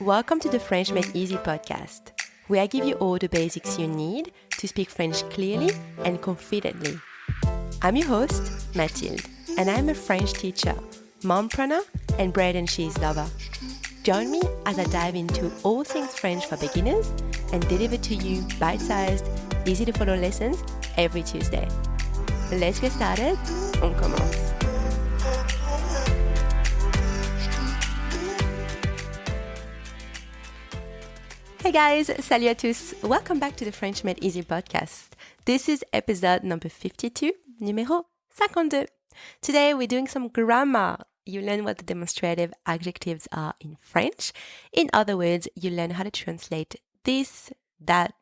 Welcome to the French Made Easy podcast, where I give you all the basics you need to speak French clearly and confidently. I'm your host, Mathilde, and I'm a French teacher, mompreneur, and bread and cheese lover. Join me as I dive into all things French for beginners and deliver to you bite-sized, easy-to-follow lessons every Tuesday. Let's get started. On commence. Hey guys, salut à tous. Welcome back to the French Made Easy podcast. This is episode number 52, numéro 52. Today we're doing some grammar. You learn what the demonstrative adjectives are in French. In other words, you learn how to translate this, that,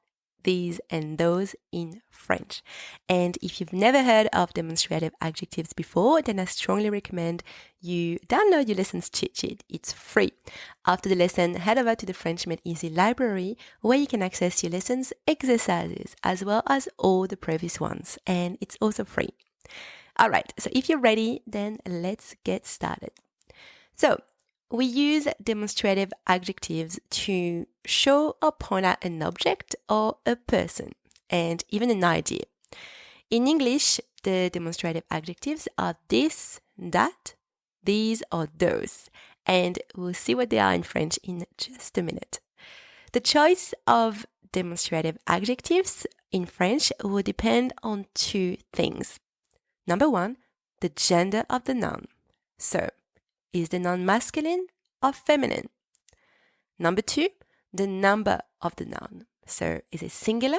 these, and those in French. And if you've never heard of demonstrative adjectives before, then I strongly recommend you download your lessons cheat sheet. It's free. After the lesson, head over to the French Made Easy library where you can access your lessons exercises as well as all the previous ones. And it's also free. All right, so if you're ready, then let's get started. So, we use demonstrative adjectives to show or point out an object or a person, and even an idea. In English, the demonstrative adjectives are this, that, these, or those, and we'll see what they are in French in just a minute. The choice of demonstrative adjectives in French will depend on two things. Number one, the gender of the noun. So, is the noun masculine or feminine? Number two, the number of the noun. So, is it singular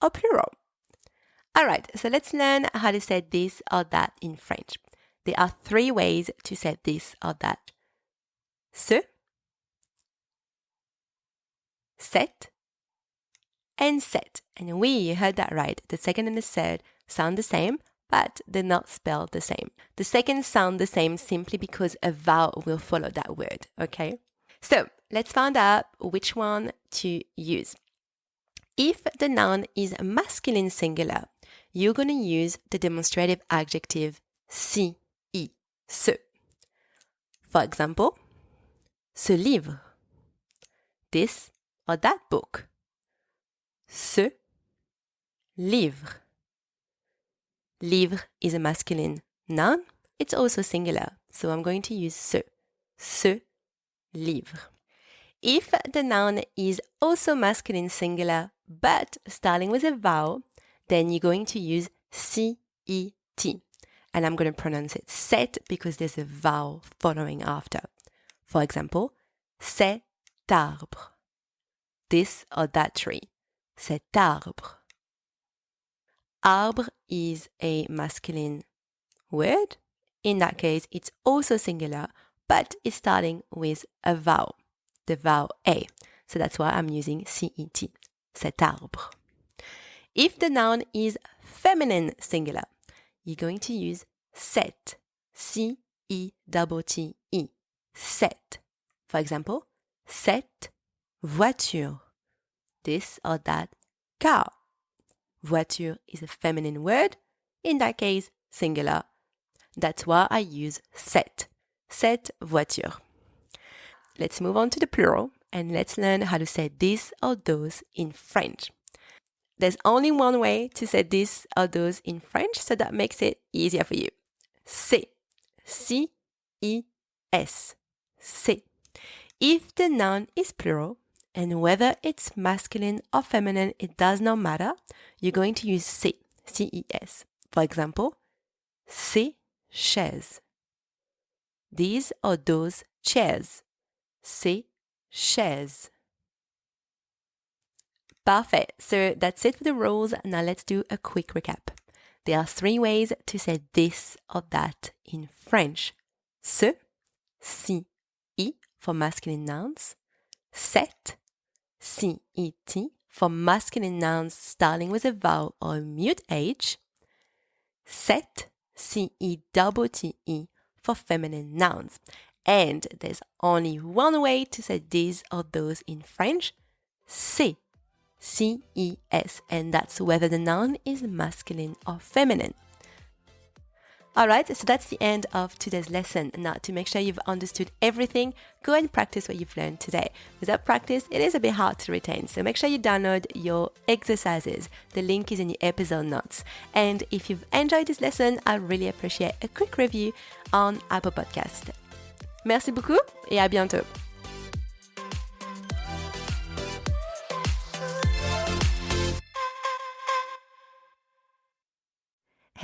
or plural? All right, so let's learn how to say this or that in French. There are three ways to say this or that. Ce, cette, and cette. And you heard that right. The second and the third sound the same, but they're not spelled the same. The second sound the same simply because a vowel will follow that word, okay? So let's find out which one to use. If the noun is masculine singular, you're going to use the demonstrative adjective si, I, ce. For example, ce livre, this or that book. Ce livre. Livre is a masculine noun. It's also singular, so I'm going to use ce livre. If the noun is also masculine singular, but starting with a vowel, then you're going to use C-E-T. And I'm going to pronounce it cet because there's a vowel following after. For example, cet arbre. This or that tree. Cet arbre. Arbre is a masculine word. In that case, it's also singular, but it's starting with a vowel, the vowel A. So that's why I'm using C-E-T, cet arbre. If the noun is feminine singular, you're going to use cette, C-E-T-T-E, cette. For example, cette voiture, this or that car. Voiture is a feminine word. In that case, singular. That's why I use cette. Cette voiture. Let's move on to the plural and let's learn how to say this or those in French. There's only one way to say this or those in French, so that makes it easier for you. C'est. C-I-S. C'est. If the noun is plural, and whether it's masculine or feminine, it does not matter. You're going to use ces, C-E-S. For example, ces chaises. These or those chairs. Ces chaises. Perfect. So that's it for the rules. Now let's do a quick recap. There are three ways to say this or that in French. Ce, si, I for masculine nouns. Cette, C-E-T for masculine nouns starting with a vowel or a mute H. Cet, C-E-T-T-E for feminine nouns. And there's only one way to say these or those in French. C'est, C-E-S, and that's whether the noun is masculine or feminine. All right, so that's the end of today's lesson. Now, to make sure you've understood everything, go and practice what you've learned today. Without practice, it is a bit hard to retain. So make sure you download your exercises. The link is in the episode notes. And if you've enjoyed this lesson, I really appreciate a quick review on Apple Podcast. Merci beaucoup et à bientôt.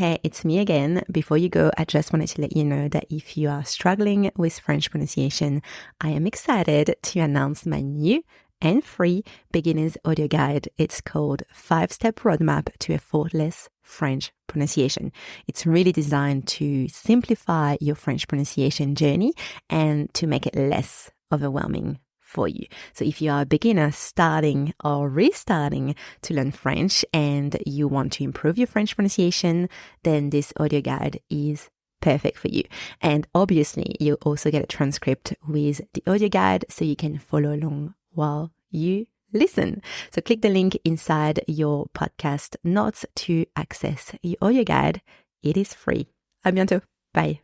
Hey, it's me again. Before you go, I just wanted to let you know that if you are struggling with French pronunciation, I am excited to announce my new and free beginner's audio guide. It's called 5-Step Roadmap to Effortless French Pronunciation. It's really designed to simplify your French pronunciation journey and to make it less overwhelming for you. So if you are a beginner starting or restarting to learn French and you want to improve your French pronunciation, then this audio guide is perfect for you. And obviously, you'll also get a transcript with the audio guide so you can follow along while you listen. So click the link inside your podcast notes to access your audio guide. It is free. À bientôt. Bye.